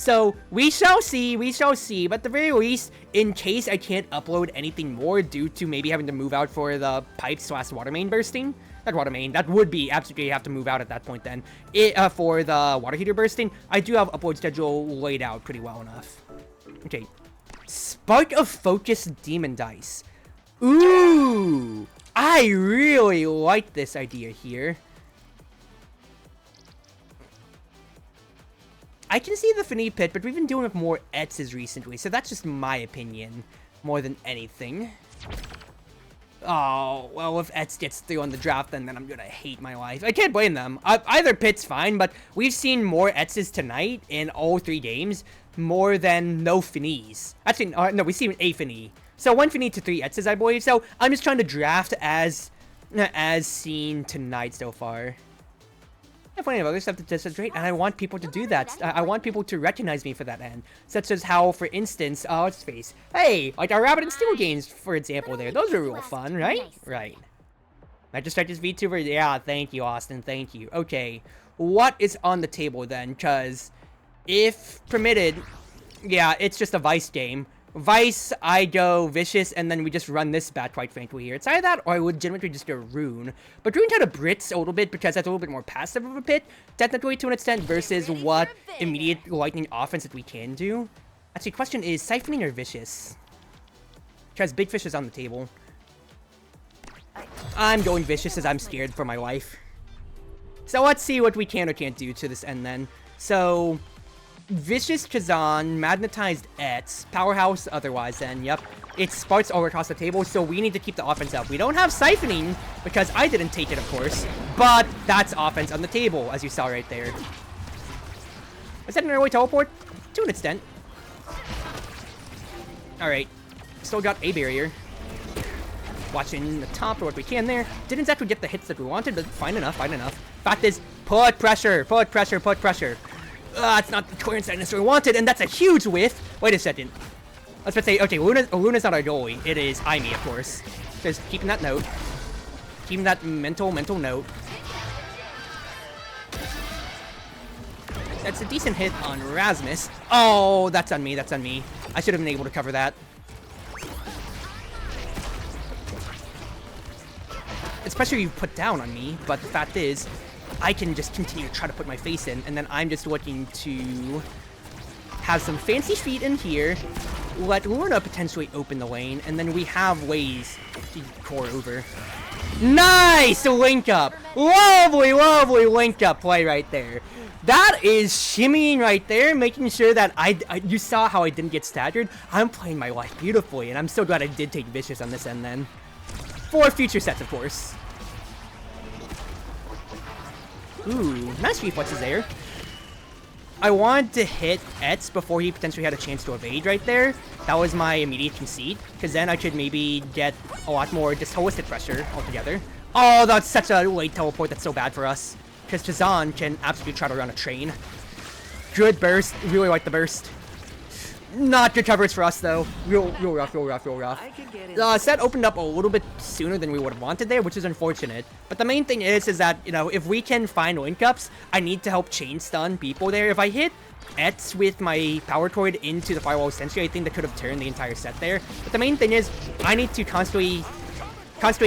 So we shall see, but at the very least, in case I can't upload anything more due to maybe having to move out for the pipes/water main bursting, not water main, that would be absolutely have to move out at that point then. For the water heater bursting, I do have upload schedule laid out pretty well enough. Okay, Spark of Focus Demon Dice. Ooh, I really like this idea here. I can see the Finny Pit, but we've been doing with more Etzes recently, so that's just my opinion more than anything. Oh, well, if Etz gets through on the draft, then I'm gonna hate my life. I can't blame them. Either pit's fine, but we've seen more Etzes tonight in all 3 games, more than no Finnies. Actually, no, we've seen a Finny. So 1 Finny to 3 Etzes, I believe. So I'm just trying to draft as seen tonight so far. I have plenty of other stuff to demonstrate, and I want people to do that. I want people to recognize me for that end. Such as how, for instance, let's face, hey, like our Rabbit and Steel games, for example there. Those are real fun, right? Right. I just tried this VTuber? Yeah, thank you, Austin, thank you. Okay, what is on the table then? Because, if permitted, yeah, it's just a Vice game. Vice, I go Vicious, and then we just run this bat, quite frankly, here. It's either that, or I would legitimately just go Rune. But Rune kind of Brits a little bit, because that's a little bit more passive of a pit, technically, to an extent, versus what immediate lightning offense that we can do. Actually, question is, Siphoning or Vicious? Because Big Fish is on the table. I'm going Vicious, as I'm scared for my life. So let's see what we can or can't do to this end, then. So... Vicious Kazan, Magnetized Etz, Powerhouse otherwise then, yep. It's Sparks all across the table, so we need to keep the offense up. We don't have Siphoning, because I didn't take it, of course, but that's offense on the table, as you saw right there. Is that an airway teleport? To an extent. Alright, still got a barrier. Watching the top for what we can there. Didn't actually get the hits that we wanted, but fine enough, fine enough. Fact is, put pressure, put pressure, put pressure. It's not the clearance I necessarily wanted, and that's a huge whiff. Wait a second. Let's say, okay, Luna's not our goalie. It is Aimee, of course. Just keeping that note. Keeping that mental note. That's a decent hit on Rasmus. Oh, that's on me, that's on me. I should have been able to cover that. It's pressure you put down on me, but the fact is, I can just continue to try to put my face in, and then I'm just looking to have some fancy feet in here, let Luna potentially open the lane, and then we have ways to core over. Nice link up! Lovely, lovely link up play right there. That is shimmying right there, making sure that you saw how I didn't get staggered. I'm playing my life beautifully, and I'm so glad I did take Vicious on this end then. For future sets, of course. Ooh, nice reflexes there. I wanted to hit Etz before he potentially had a chance to evade right there. That was my immediate conceit, because then I could maybe get a lot more just holistic pressure altogether. Oh, that's such a late teleport. That's so bad for us, because Chazan can absolutely try to run a train. Good burst. Really like the burst. Not good coverage for us, though. Real rough, real rough, real rough. Set opened up a little bit sooner than we would have wanted there, which is unfortunate. But the main thing is that, you know, if we can find link-ups, I need to help chain stun people there. If I hit Etz with my Power Toid into the Firewall Sentry, I think that could have turned the entire set there. But the main thing is, I need to constantly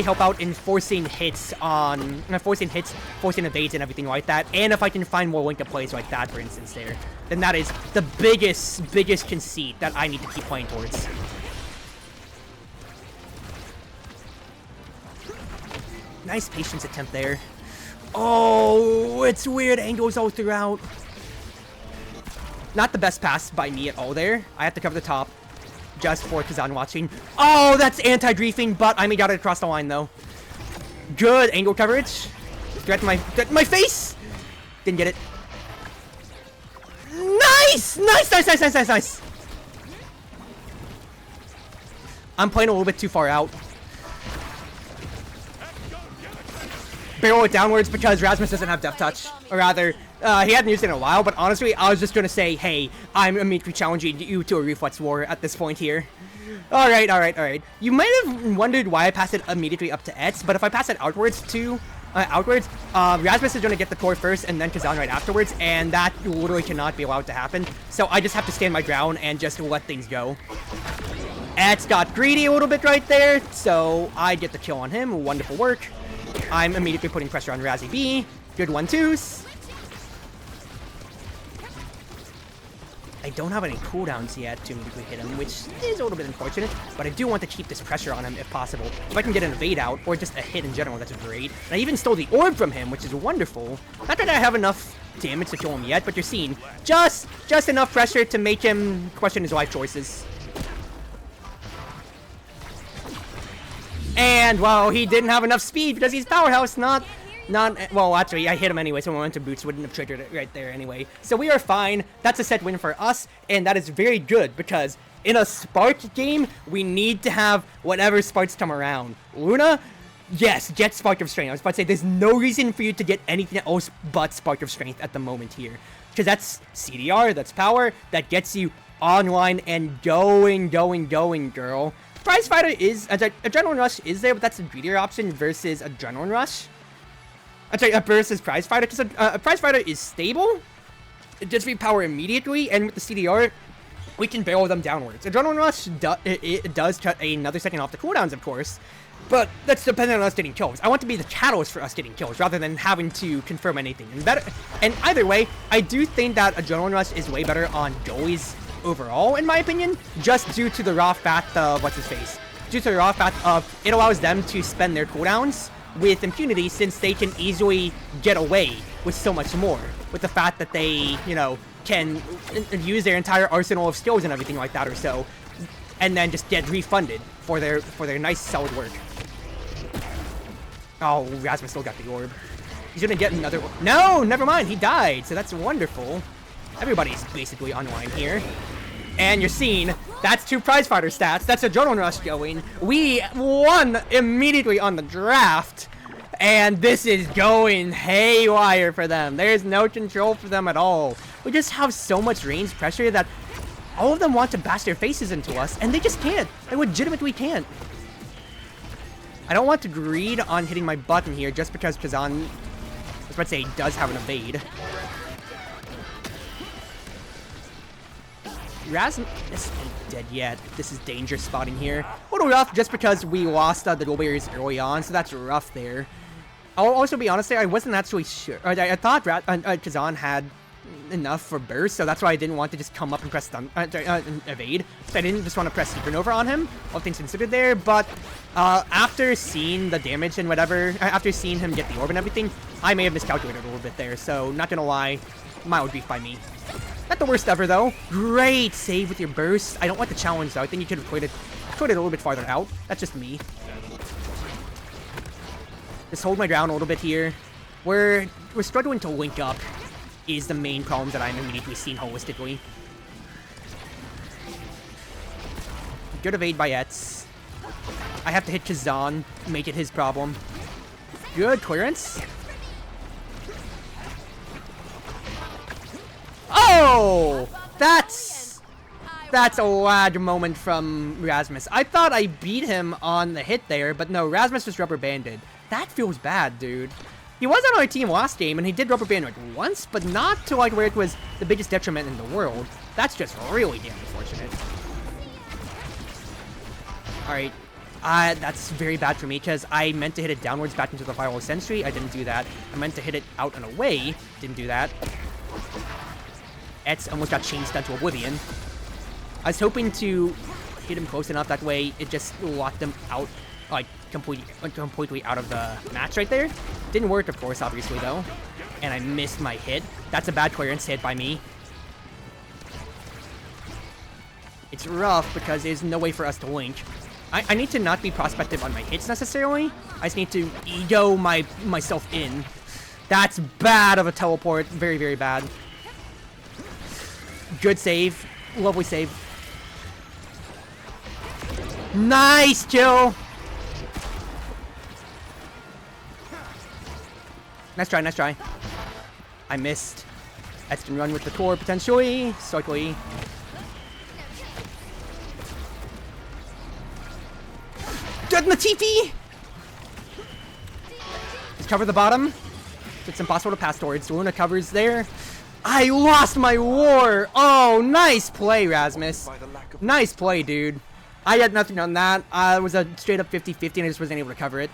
help out in forcing hits, forcing evades and everything like that. And if I can find more link-up plays like that, for instance, there, then that is the biggest conceit that I need to keep playing towards. Nice patience attempt there. Oh, it's weird angles all throughout. Not the best pass by me at all there. I have to cover the top. Just for Kazan watching. Oh, that's anti-griefing, but I got it across the line, though. Good angle coverage. Threat my face! Didn't get it. Nice! Nice! I'm playing a little bit too far out. Barrel it downwards because Rasmus doesn't have Death Touch. Or rather, he hadn't used it in a while, but honestly, I was just gonna say, hey, I'm immediately challenging you to a reflex war at this point here. Alright. You might have wondered why I passed it immediately up to Etz, but if I pass it outwards to outwards, Rasmus is going to get the core first and then Kazan right afterwards, and that literally cannot be allowed to happen. So I just have to stand my ground and just let things go. Etz got greedy a little bit right there, so I get the kill on him. Wonderful work. I'm immediately putting pressure on Razzie B. Good 1-2s. I don't have any cooldowns yet to immediately hit him, which is a little bit unfortunate, but I do want to keep this pressure on him if possible. If I can get an evade out, or just a hit in general, that's great. And I even stole the orb from him, which is wonderful. Not that I have enough damage to kill him yet, but you're seeing just enough pressure to make him question his life choices. And, well, he didn't have enough speed because he's powerhouse, not, well, actually, I hit him anyway, so momentum boots wouldn't have triggered it right there anyway. So we are fine. That's a set win for us, and that is very good because in a Spark game, we need to have whatever Sparks come around. Luna, yes, get Spark of Strength. I was about to say, there's no reason for you to get anything else but Spark of Strength at the moment here. Because that's CDR, that's power, that gets you online and going, girl. Prize Fighter is, Adrenaline Rush is there, but that's a greedier option versus Adrenaline Rush. I'm sorry, versus Prize Fighter, because Prize Fighter is stable. It does repower immediately, and with the CDR, we can barrel them downwards. Adrenaline Rush, it does cut another second off the cooldowns, of course, but that's dependent on us getting kills. I want to be the catalyst for us getting kills, rather than having to confirm anything. And either way, I do think that Adrenaline Rush is way better on goalies overall, in my opinion, just due to the raw fact of, due to the raw fact of, it allows them to spend their cooldowns with impunity, since they can easily get away with so much more, with the fact that they, you know, can use their entire arsenal of skills and everything like that or so, and then just get refunded for their nice solid work. Oh, Rasmus still got the orb. He's gonna get another one. No, never mind, he died, so that's wonderful. Everybody's basically online here. And you're seeing, that's 2 Prize Fighter stats. That's Adrenaline Rush going. We won immediately on the draft. And this is going haywire for them. There's no control for them at all. We just have so much range pressure that all of them want to bash their faces into us, and they just can't. They legitimately can't. I don't want to greed on hitting my button here just because Kazan, I was about to say, does have an evade. Rasmus ain't dead yet. This is danger spotting here. A little rough just because we lost the goal barriers early on, so that's rough there. I'll also be honest there, I wasn't actually sure. I thought Kazan had enough for burst, so that's why I didn't want to just come up and press evade. So I didn't just want to press supernova on him, all things considered there, but after seeing the damage and whatever, after seeing him get the orb and everything, I may have miscalculated a little bit there, so not gonna lie, mild beef by me. Not the worst ever, though. Great save with your burst. I don't want the challenge, though. I think you could have played it a little bit farther out. That's just me. Just hold my ground a little bit here. We're struggling to link up is the main problem that I'm immediately seeing holistically. Good evade by Etz. I have to hit Kazan, make it his problem. Good clearance. Oh! That's a lag moment from Rasmus. I thought I beat him on the hit there, but no, Rasmus was rubber banded. That feels bad, dude. He was on our team last game, and he did rubber band like once, but not to like where it was the biggest detriment in the world. That's just really damn unfortunate. Alright. That's very bad for me, because I meant to hit it downwards back into the Viral Sentry. I didn't do that. I meant to hit it out and away. Didn't do that. Etz almost got chain stunned to oblivion. I was hoping to hit him close enough, that way it just locked him out, like, completely out of the match right there. Didn't work, of course, obviously, though. And I missed my hit. That's a bad clearance hit by me. It's rough because there's no way for us to link. I need to not be prospective on my hits, necessarily. I just need to ego myself in. That's bad of a teleport. Very, very bad. Good save. Lovely save. Nice kill! Nice try, nice try. I missed. Etz can run with the core, potentially. Cycly. Good Latifi! Just cover the bottom. It's impossible to pass towards. Luna covers there. I lost my war! Oh, nice play, Rasmus. Nice play, dude. I had nothing on that. It was a straight up 50-50 and I just wasn't able to cover it.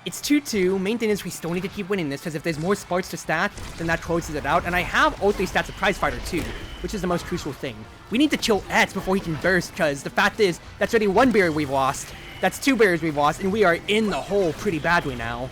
It's 2-2. Main thing is we still need to keep winning this because if there's more sparks to stack, then that closes it out. And I have all 3 stats of Prize Fighter too, which is the most crucial thing. We need to kill Etz before he can burst because the fact is, that's already 1 barrier we've lost. That's 2 barriers we've lost and we are in the hole pretty badly now.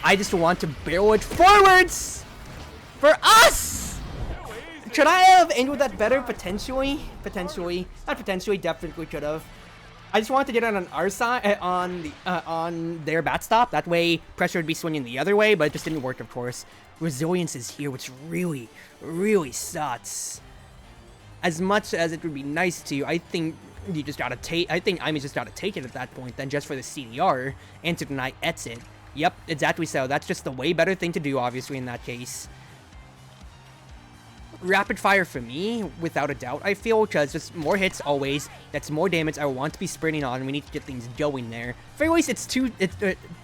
I just want to barrel it forwards for us. Could I have angled that better? Potentially. Not potentially, definitely could have. I just wanted to get it on our side, on their bat stop. That way, pressure would be swinging the other way, but it just didn't work, of course. Resilience is here, which really, really sucks. As much as it would be nice to, I think you just gotta take. I think Ami's just gotta take it at that point, then just for the CDR and to deny Etz it. Yep, exactly so. That's just the way better thing to do, obviously, in that case. Rapid fire for me, without a doubt, I feel, because just more hits always. That's more damage I want to be sprinting on. We need to get things going there. For ways,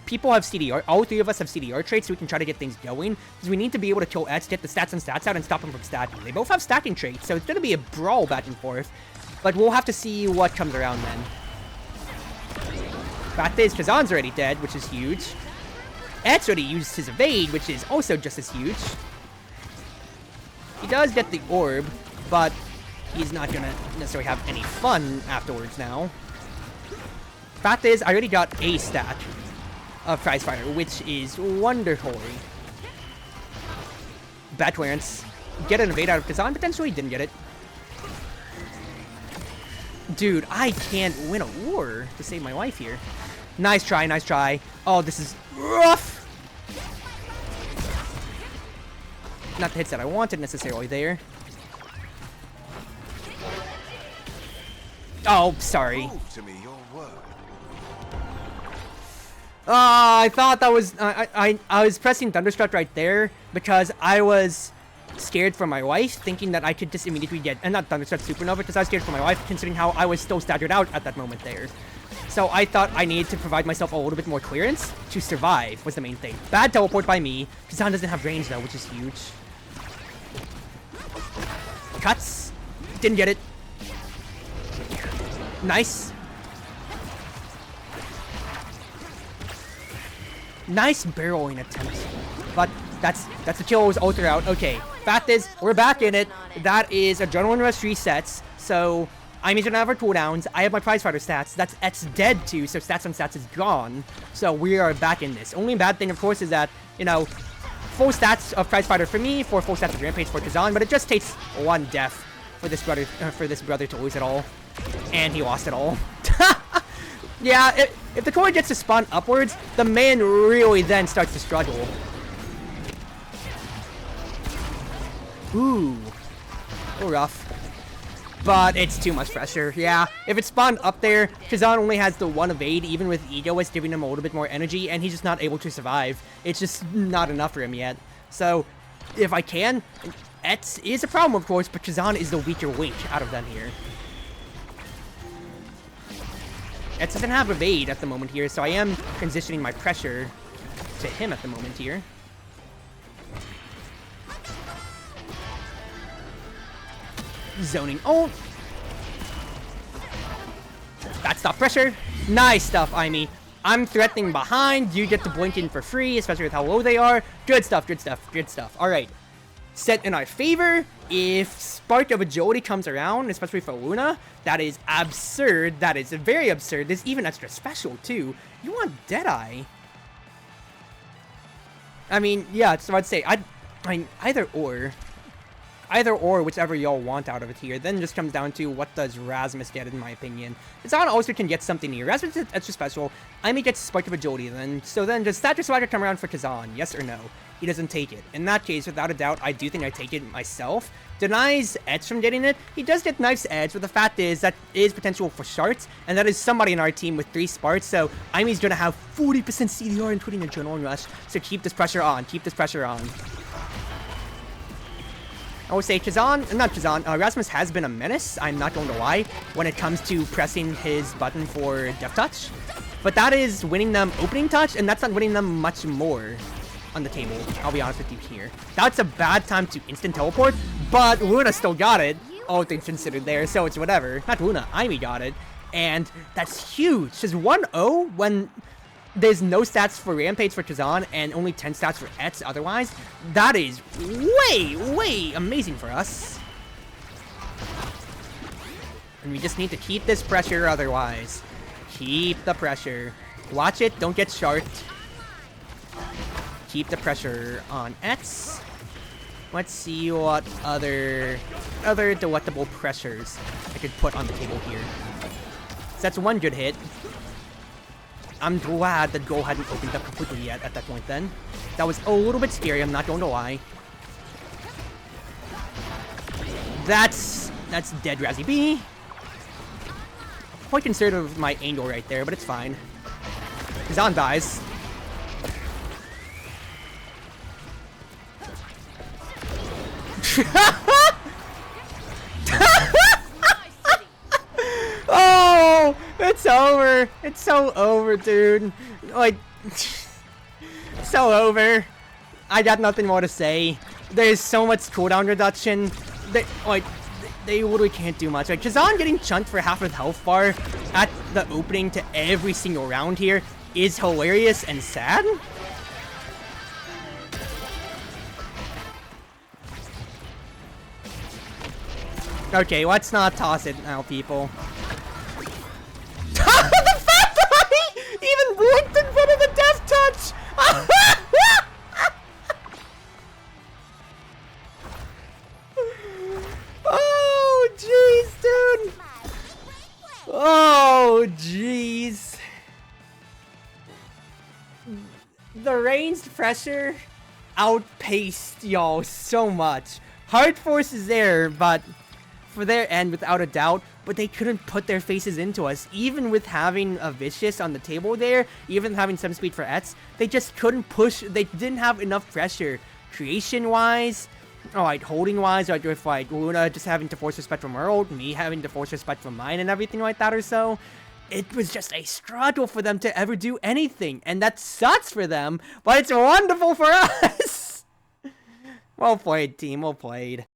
people have CDR. All 3 of us have CDR traits, so we can try to get things going. Because we need to be able to kill Etz, get the stats and stats out, and stop him from stacking. They both have stacking traits, so it's going to be a brawl back and forth. But we'll have to see what comes around then. Fact is, Kazan's already dead, which is huge. Etz already used his evade, which is also just as huge. He does get the orb, but he's not gonna necessarily have any fun afterwards now. Fact is, I already got a stat of Prize Fighter, which is wonderful. Bad clearance. Get an evade out of Kazan, potentially didn't get it. Dude, I can't win a war to save my life here. Nice try, nice try. Oh, this is rough. Not the hits that I wanted necessarily there. Oh, sorry. I thought that was... I was pressing Thunderstruck right there because I was scared for my wife, thinking that I could just immediately get... And not Thunderstruck Supernova, because I was scared for my wife, considering how I was still staggered out at that moment there. So I thought I needed to provide myself a little bit more clearance to survive, was the main thing. Bad teleport by me. Kazan doesn't have range, though, which is huge. Cuts. Didn't get it. Nice. Nice barreling attempt. But that's the kill. Was ultra out. Okay. Fact is, we're back in it. That is Adrenaline Rush resets. So I'm gonna have our cooldowns. I have my Prize Fighter stats. That's Etz dead too, so stats on stats is gone. So we are back in this. Only bad thing, of course, is that, you know, full stats of Prize Fighter for me, full stats of Rampage for Kazan, but it just takes 1 death for this brother to lose it all. And he lost it all. Yeah, if the core gets to spawn upwards, the man really then starts to struggle. Ooh. A little rough. But it's too much pressure, yeah. If it spawned up there, Kazan only has the 1 evade, even with Egoist giving him a little bit more energy, and he's just not able to survive. It's just not enough for him yet. So, if I can, Etz is a problem, of course, but Kazan is the weaker link out of them here. Etz doesn't have evade at the moment here, so I am transitioning my pressure to him at the moment here. Zoning. Oh! That stopped pressure. Nice stuff, Imi. I'm threatening behind. You get to blink in for free, especially with how low they are. Good stuff, good stuff, good stuff. Alright. Set in our favor. If Spark of Agility comes around, especially for Luna, that is absurd. That is very absurd. There's even extra special, too. You want Deadeye. I mean, yeah, so I'd say, either or, whichever y'all want out of it here. Then just comes down to what does Rasmus get, in my opinion. Kazan also can get something here. Rasmus is extra special. Imi gets Spark of Agility then. So then does Stature Swagger come around for Kazan? Yes or no? He doesn't take it. In that case, without a doubt, I do think I take it myself. Denies Edge from getting it. He does get Knife's Edge, but the fact is that is potential for Shards, and that is somebody in our team with 3 Sparks, so Imi's gonna have 40% CDR, including a Adrenaline Rush. So keep this pressure on. Keep this pressure on. I would say Rasmus has been a menace, I'm not going to lie, when it comes to pressing his button for Death Touch. but that is winning them opening touch, and that's not winning them much more on the table. I'll be honest with you here. That's a bad time to instant teleport, but Luna still got it. All things considered there, so it's whatever. Not Luna, Ivy got it. And that's huge. Just 1-0 when there's no stats for Rampage for Kazan and only 10 stats for Etz otherwise. That is way, way amazing for us. And we just need to keep this pressure otherwise. Keep the pressure. Watch it, don't get sharked. Keep the pressure on Etz. Let's see what other delectable pressures I could put on the table here. So that's one good hit. I'm glad that goal hadn't opened up completely yet at that point then. That was a little bit scary, I'm not going to lie. That's dead Razzie B. Quite conservative of my angle right there, but it's fine. Kazan dies. Oh, it's over. It's so over, dude. Like, so over. I got nothing more to say. There's so much cooldown reduction. They literally can't do much. Like, Kazan getting chunked for half of health bar at the opening to every single round here is hilarious and sad. Okay, let's not toss it now, people. The fact that I even blinked in front of the death touch! Oh, jeez, dude! Oh, jeez. The ranged pressure outpaced y'all so much. Hard force is there, but for their end, without a doubt, but they couldn't put their faces into us. Even with having a Vicious on the table there, even having 7 speed for Etz, they just couldn't push. They didn't have enough pressure. Creation-wise, alright, holding-wise, like with like Luna just having to force respect from her ult, me having to force respect from mine and everything like that or so, it was just a struggle for them to ever do anything. And that sucks for them, but it's wonderful for us! Well played, team. Well played.